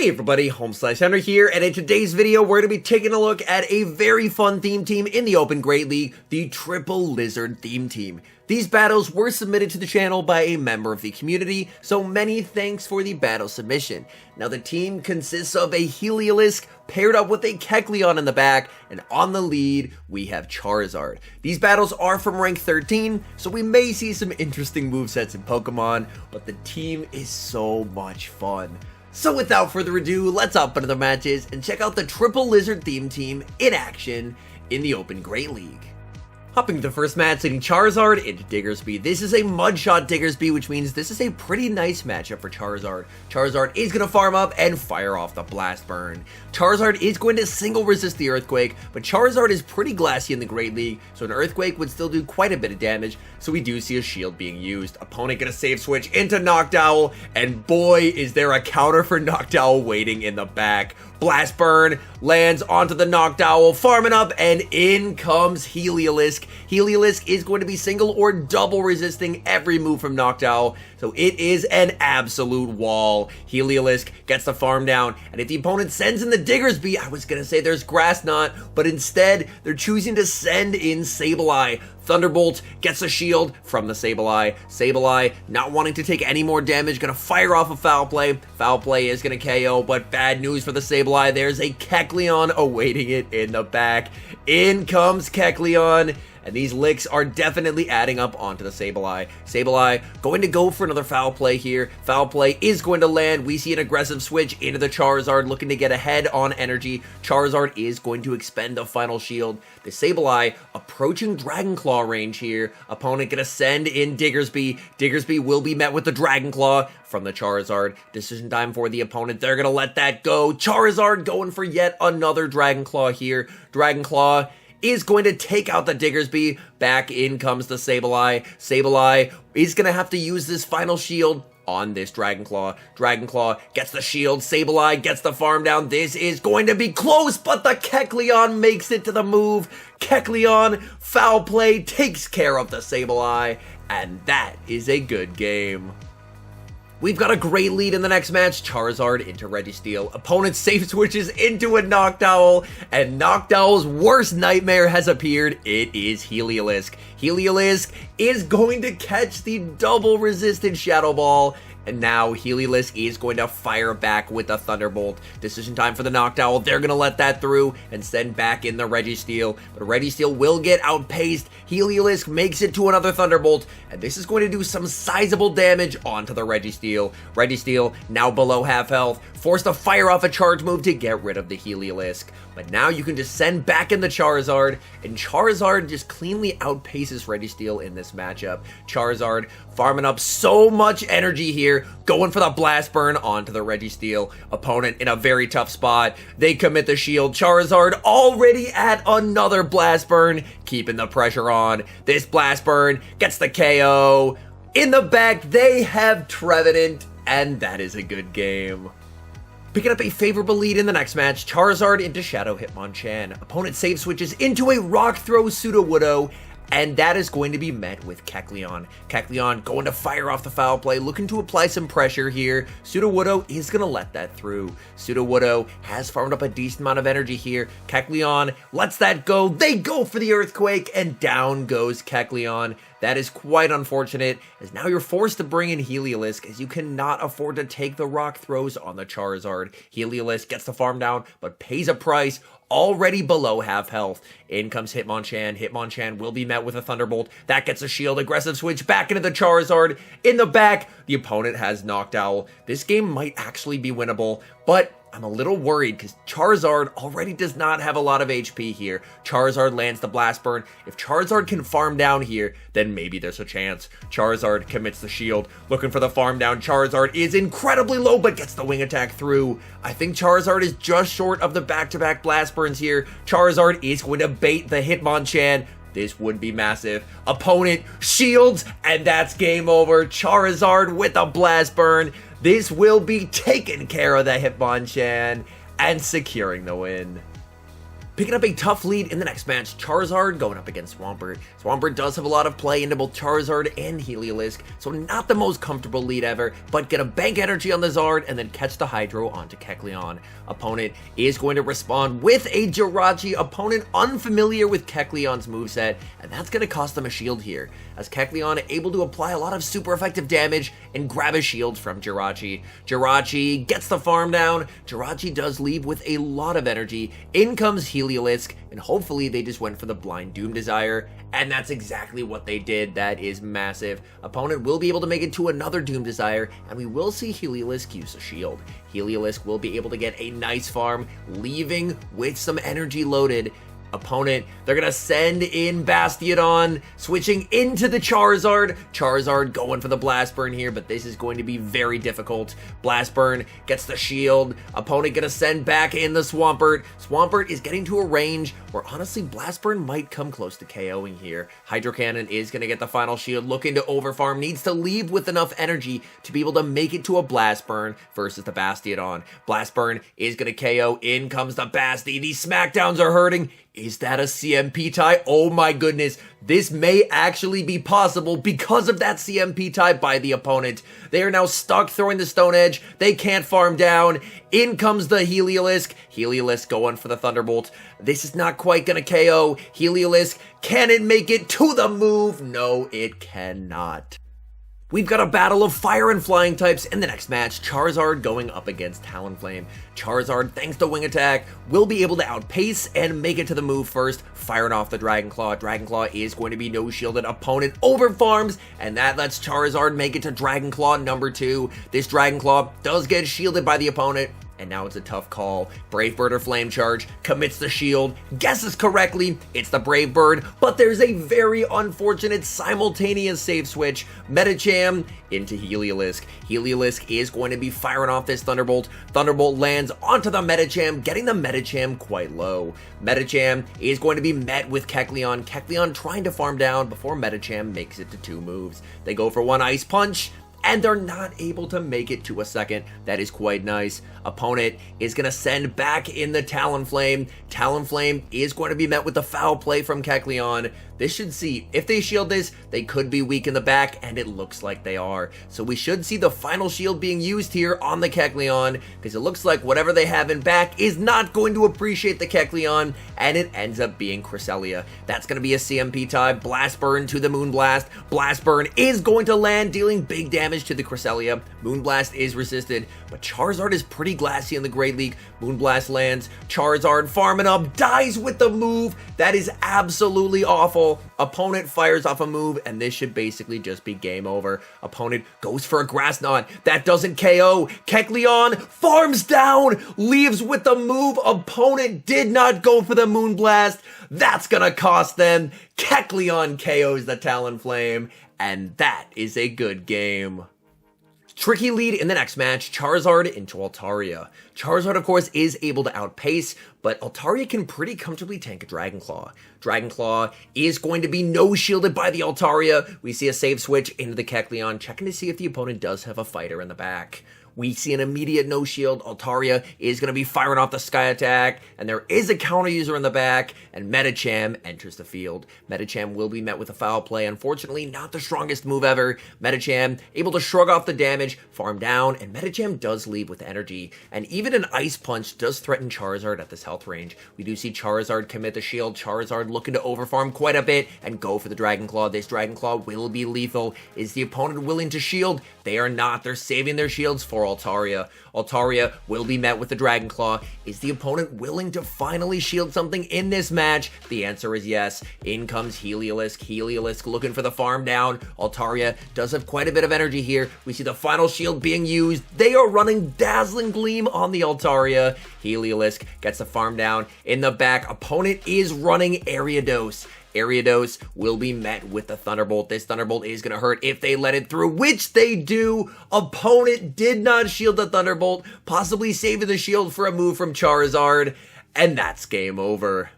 Hey everybody, HomeSliceHenry here, and in today's video, we're going to be taking a look at a very fun theme team in the Open Great League, the Triple Lizard theme team. These battles were submitted to the channel by a member of the community, so many thanks for the battle submission. Now the team consists of a Heliolisk paired up with a Kecleon in the back, and on the lead, we have Charizard. These battles are from rank 13, so we may see some interesting movesets in Pokemon, but the team is so much fun. So without further ado, let's hop into the matches and check out the Triple Lizard theme team in action in the Open Great League. Hopping to the first match, sending Charizard into Diggersby. This is a Mudshot Diggersby, which means this is a pretty nice matchup for Charizard. Charizard is going to farm up and fire off the Blast Burn. Charizard is going to single resist the Earthquake, but Charizard is pretty glassy in the Great League, so an Earthquake would still do quite a bit of damage, so we do see a shield being used. Opponent going to save switch into Noctowl, and boy, is there a counter for Noctowl waiting in the back. Blast Burn lands onto the Noctowl, farming up, and in comes Heliolisk. Heliolisk is going to be single or double resisting every move from Noctowl, so it is an absolute wall. Heliolisk gets the farm down, and if the opponent sends in the Diggersby, I was going to say there's Grass Knot, but instead, they're choosing to send in Sableye. Thunderbolt gets a shield from the Sableye. Sableye, not wanting to take any more damage, gonna fire off a Foul Play. Foul Play is gonna KO, but bad news for the Sableye. There's a Kecleon awaiting it in the back. In comes Kecleon, and these licks are definitely adding up onto the Sableye. Sableye going to go for another Foul Play here. Foul Play is going to land. We see an aggressive switch into the Charizard, looking to get ahead on energy. Charizard is going to expend the final shield. The Sableye approaching Dragon Claw range here. Opponent gonna send in Diggersby. Diggersby will be met with the Dragon Claw from the Charizard. Decision time for the opponent. They're gonna let that go. Charizard going for yet another Dragon Claw here. Dragon Claw is going to take out the Diggersby. Back in comes the Sableye. Sableye is going to have to use this final shield on this Dragon Claw. Dragon Claw gets the shield. Sableye gets the farm down. This is going to be close, but the Kecleon makes it to the move. Kecleon, Foul Play, takes care of the Sableye, and that is a good game. We've got a great lead in the next match. Charizard into Registeel. Opponent safe switches into a Noctowl, and Noctowl's worst nightmare has appeared. It is Heliolisk. Heliolisk is going to catch the double resisted Shadow Ball, and now Heliolisk is going to fire back with a Thunderbolt. Decision time for the Noctowl. They're going to let that through and send back in the Registeel. But Registeel will get outpaced. Heliolisk makes it to another Thunderbolt, and this is going to do some sizable damage onto the Registeel. Registeel now below half health, forced to fire off a charge move to get rid of the Heliolisk. But now you can just send back in the Charizard, and Charizard just cleanly outpaces Registeel in this matchup. Charizard farming up so much energy here, going for the Blast Burn onto the Registeel. Opponent in a very tough spot. They commit the shield. Charizard already at another Blast Burn, keeping the pressure on. This Blast Burn gets the KO. In the back, they have Trevenant, and that is a good game. Picking up a favorable lead in the next match, Charizard into Shadow Hitmonchan. Opponent save switches into a Rock Throw Sudowoodo, and that is going to be met with Kecleon. Kecleon going to fire off the Foul Play, looking to apply some pressure here. Sudowoodo is going to let that through. Sudowoodo has farmed up a decent amount of energy here. Kecleon lets that go. They go for the Earthquake, and down goes Kecleon. That is quite unfortunate, as now you're forced to bring in Heliolisk, as you cannot afford to take the rock throws on the Charizard. Heliolisk gets the farm down, but pays a price, already below half health. In comes Hitmonchan. Hitmonchan will be met with a Thunderbolt. That gets a shield. Aggressive switch back into the Charizard. In the back, the opponent has Noctowl. This game might actually be winnable, but I'm a little worried because Charizard already does not have a lot of HP here. Charizard lands the Blast Burn. If Charizard can farm down here, then maybe there's a chance. Charizard commits the shield, looking for the farm down. Charizard is incredibly low, but gets the wing attack through. I think Charizard is just short of the back-to-back Blast Burns here. Charizard is going to bait the Hitmonchan. This would be massive. Opponent shields, and that's game over. Charizard with a Blast Burn. This will be taking care of the Hitmonchan and securing the win. Picking up a tough lead in the next match, Charizard going up against Swampert. Swampert does have a lot of play into both Charizard and Heliolisk, so not the most comfortable lead ever, but gonna bank energy on the Zard and then catch the Hydro onto Kecleon. Opponent is going to respond with a Jirachi, opponent unfamiliar with Kecleon's moveset, and that's gonna cost them a shield here, as Kecleon able to apply a lot of super effective damage and grab a shield from Jirachi. Jirachi gets the farm down, Jirachi does leave with a lot of energy, in comes Heliolisk, and hopefully they just went for the blind Doom Desire, and that's exactly what they did. That is massive. Opponent will be able to make it to another Doom Desire, and we will see Heliolisk use a shield. Heliolisk will be able to get a nice farm, leaving with some energy loaded. Opponent, they're gonna send in Bastiodon, switching into the Charizard. Charizard going for the Blast Burn here, but this is going to be very difficult. Blast Burn gets the shield. Opponent gonna send back in the Swampert. Swampert is getting to a range where honestly Blast Burn might come close to KOing here. Hydro Cannon is gonna get the final shield, looking to overfarm, needs to leave with enough energy to be able to make it to a Blast Burn versus the Bastiodon. Blast Burn is gonna KO, in comes the Basti. These smackdowns are hurting. Is that a CMP tie? Oh my goodness, this may actually be possible because of that CMP tie by the opponent. They are now stuck throwing the Stone Edge. They can't farm down. In comes the Heliolisk. Heliolisk going for the Thunderbolt. This is not quite gonna KO. Heliolisk, can it make it to the move? No, it cannot. We've got a battle of fire and flying types in the next match, Charizard going up against Talonflame. Charizard, thanks to Wing Attack, will be able to outpace and make it to the move first, firing off the Dragon Claw. Dragon Claw is going to be no shielded, opponent overfarms, and that lets Charizard make it to Dragon Claw number 2. This Dragon Claw does get shielded by the opponent, and now it's a tough call. Brave Bird or Flame Charge, commits the shield, guesses correctly, it's the Brave Bird, but there's a very unfortunate simultaneous save switch. Medicham into Heliolisk. Heliolisk is going to be firing off this Thunderbolt. Thunderbolt lands onto the Medicham, getting the Medicham quite low. Medicham is going to be met with Kecleon. Kecleon trying to farm down before Medicham makes it to 2 moves. They go for 1 Ice Punch, and they're not able to make it to a second. That is quite nice. Opponent is going to send back in the Talonflame. Talonflame is going to be met with the foul play from Kecleon. This should see, if they shield this, they could be weak in the back, and it looks like they are. So we should see the final shield being used here on the Kecleon, because it looks like whatever they have in back is not going to appreciate the Kecleon, and it ends up being Cresselia. That's going to be a CMP tie. Blast Burn to the Moonblast. Blast Burn is going to land, dealing big damage to the Cresselia. Moonblast is resisted, but Charizard is pretty glassy in the Great League. Moonblast lands. Charizard farming up, dies with the move. That is absolutely awful. Opponent fires off a move, and this should basically just be game over. Opponent goes for a Grass Knot. That doesn't KO. Kecleon farms down, leaves with the move. Opponent did not go for the Moonblast. That's gonna cost them. Kecleon KOs the Talonflame, and that is a good game. Tricky lead in the next match, Charizard into Altaria. Charizard, of course, is able to outpace, but Altaria can pretty comfortably tank a Dragon Claw. Dragon Claw is going to be no shielded by the Altaria. We see a save switch into the Kecleon, checking to see if the opponent does have a fighter in the back. We see an immediate no shield. Altaria is going to be firing off the Sky Attack, and there is a counter user in the back, and Medicham enters the field. Medicham will be met with a foul play. Unfortunately, not the strongest move ever. Medicham able to shrug off the damage, farm down, and Medicham does leave with energy. And even an Ice Punch does threaten Charizard at this health range. We do see Charizard commit the shield. Charizard looking to overfarm quite a bit and go for the Dragon Claw. This Dragon Claw will be lethal. Is the opponent willing to shield? They are not. They're saving their shields for Altaria. Altaria will be met with the Dragon Claw. Is the opponent willing to finally shield something in this match? The answer is yes. In comes Heliolisk. Heliolisk looking for the farm down. Altaria does have quite a bit of energy here. We see the final shield being used. They are running Dazzling Gleam on the Altaria. Heliolisk gets the farm down. In the back, opponent is running Ariados. Ariados will be met with the Thunderbolt. This Thunderbolt is going to hurt if they let it through, which they do. Opponent did not shield the Thunderbolt, possibly saving the shield for a move from Charizard, and that's game over.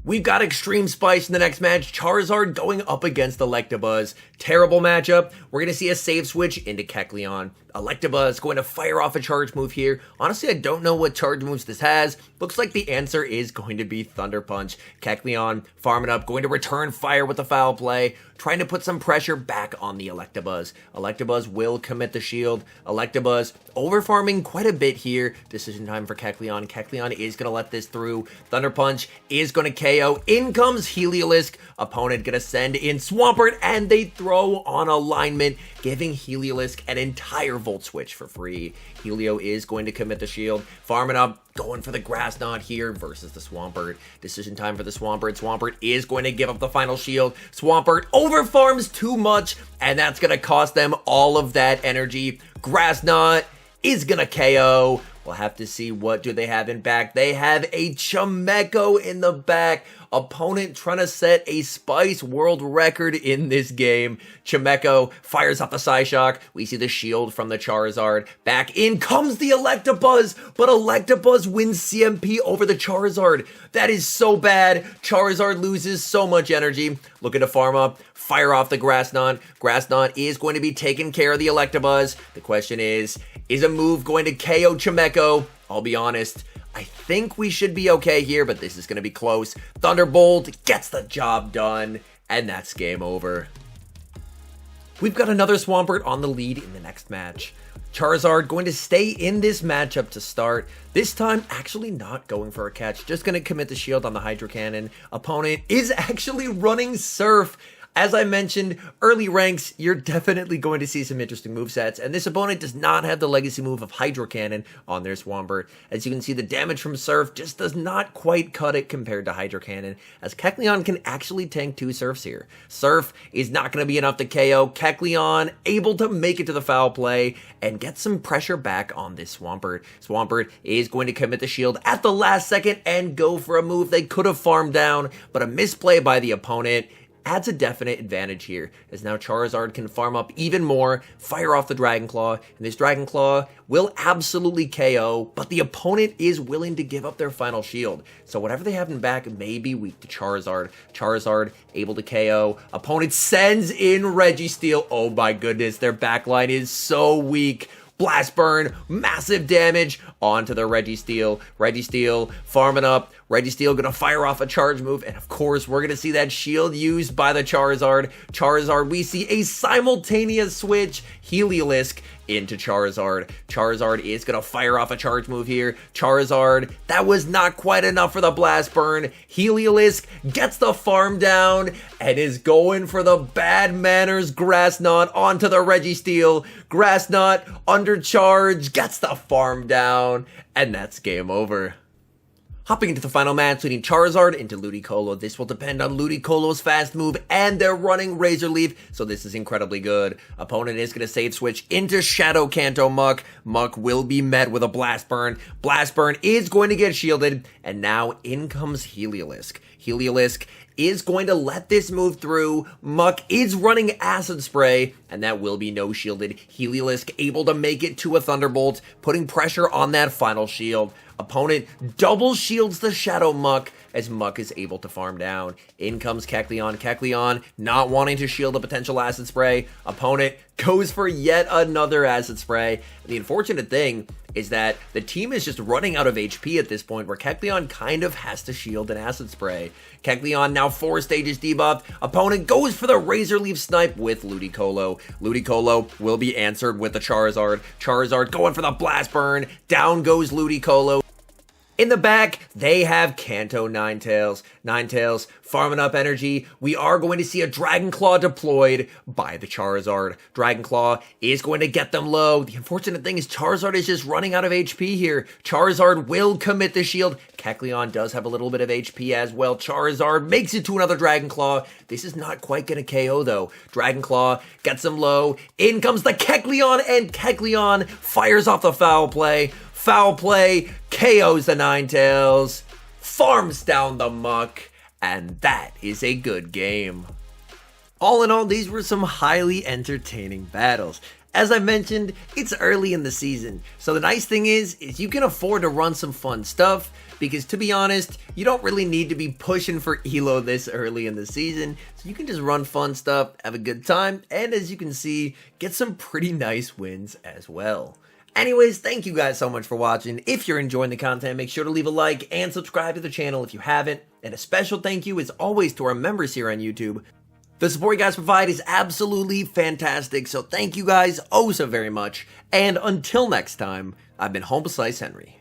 We've got Extreme Spice in the next match, Charizard going up against Electabuzz. Terrible matchup. We're going to see a save switch into Kecleon. Electabuzz going to fire off a charge move here. Honestly, I don't know what charge moves this has. Looks like the answer is going to be Thunder Punch. Kecleon farming up, going to return fire with the foul play, trying to put some pressure back on the Electabuzz. Electabuzz will commit the shield. Electabuzz over farming quite a bit here. Decision time for Kecleon. Kecleon is going to let this through. Thunder Punch is going to KO. In comes Heliolisk. Opponent going to send in Swampert, and they throw on alignment, giving Heliolisk an entire Volt Switch for free. Helio is going to commit the shield. Farming up, going for the Grass Knot here versus the Swampert. Decision time for the Swampert. Swampert is going to give up the final shield. Swampert overfarms too much, and that's going to cost them all of that energy. Grass Knot is going to KO. We'll have to see what do they have in back. They have a Chimecho in the back. Opponent trying to set a Spice world record in this game. Chimecho fires up the Psyshock. We see the shield from the Charizard. Back in comes the Electabuzz, but Electabuzz wins CMP over the Charizard. That is so bad. Charizard loses so much energy. Looking to farm up, fire off the Grass Knot. Grass Knot is going to be taking care of the Electabuzz. The question is a move going to KO Chimecho? I'll be honest, I think we should be okay here, but this is going to be close. Thunderbolt gets the job done, and that's game over. We've got another Swampert on the lead in the next match. Charizard going to stay in this matchup to start. This time, actually not going for a catch, just going to commit the shield on the Hydro Cannon. Opponent is actually running Surf. As I mentioned, early ranks, you're definitely going to see some interesting movesets, and this opponent does not have the legacy move of Hydro Cannon on their Swampert. As you can see, the damage from Surf just does not quite cut it compared to Hydro Cannon, as Kecleon can actually tank 2 Surfs here. Surf is not going to be enough to KO. Kecleon able to make it to the foul play and get some pressure back on this Swampert. Swampert is going to commit the shield at the last second and go for a move they could have farmed down, but a misplay by the opponent adds a definite advantage here, as now Charizard can farm up even more, fire off the Dragon Claw, and this Dragon Claw will absolutely KO, but the opponent is willing to give up their final shield. So whatever they have in back may be weak to Charizard. Charizard able to KO. Opponent sends in Registeel. Oh my goodness, their backline is so weak. Blast Burn, massive damage onto the Registeel. Registeel farming up. Registeel gonna fire off a charge move, and of course we're gonna see that shield used by the Charizard. Charizard, we see a simultaneous switch. Heliolisk into Charizard. Charizard is gonna fire off a charge move here. Charizard, that was not quite enough for the Blast Burn. Heliolisk gets the farm down and is going for the bad manners Grass Knot onto the Registeel. Grass Knot under charge, gets the farm down, and that's game over. Hopping into the final match, leading Charizard into Ludicolo. This will depend on Ludicolo's fast move, and they're running Razor Leaf, so this is incredibly good. Opponent is going to save switch into Shadow Kanto Muck. Muck will be met with a Blast Burn. Blast Burn is going to get shielded, and now in comes Heliolisk. Heliolisk is going to let this move through. Muck is running Acid Spray, and that will be no shielded. Heliolisk able to make it to a Thunderbolt, putting pressure on that final shield. Opponent double shields the Shadow Muck as Muck is able to farm down. In comes Kecleon. Kecleon not wanting to shield a potential Acid Spray. Opponent goes for yet another Acid Spray. The unfortunate thing is that the team is just running out of HP at this point, where Kecleon kind of has to shield an Acid Spray. Kecleon now 4 stages debuffed. Opponent goes for the Razor Leaf Snipe with Ludicolo. Ludicolo will be answered with the Charizard. Charizard going for the Blast Burn. Down goes Ludicolo. In the back, they have Kanto Ninetales. Ninetales farming up energy. We are going to see a Dragon Claw deployed by the Charizard. Dragon Claw is going to get them low. The unfortunate thing is Charizard is just running out of HP here. Charizard will commit the shield. Kecleon does have a little bit of HP as well. Charizard makes it to another Dragon Claw. This is not quite going to KO though. Dragon Claw gets them low. In comes the Kecleon, and Kecleon fires off the foul play. Foul play, KOs the Ninetales, farms down the Muck, and that is a good game. All in all, these were some highly entertaining battles. As I mentioned, it's early in the season, so the nice thing is you can afford to run some fun stuff, because to be honest, you don't really need to be pushing for elo this early in the season, so you can just run fun stuff, have a good time, and as you can see, get some pretty nice wins as well. Anyways, thank you guys so much for watching. If you're enjoying the content, make sure to leave a like and subscribe to the channel if you haven't, and a special thank you as always to our members here on YouTube. The support you guys provide is absolutely fantastic, so thank you guys oh so very much, and until next time, I've been HomeSliceHenry.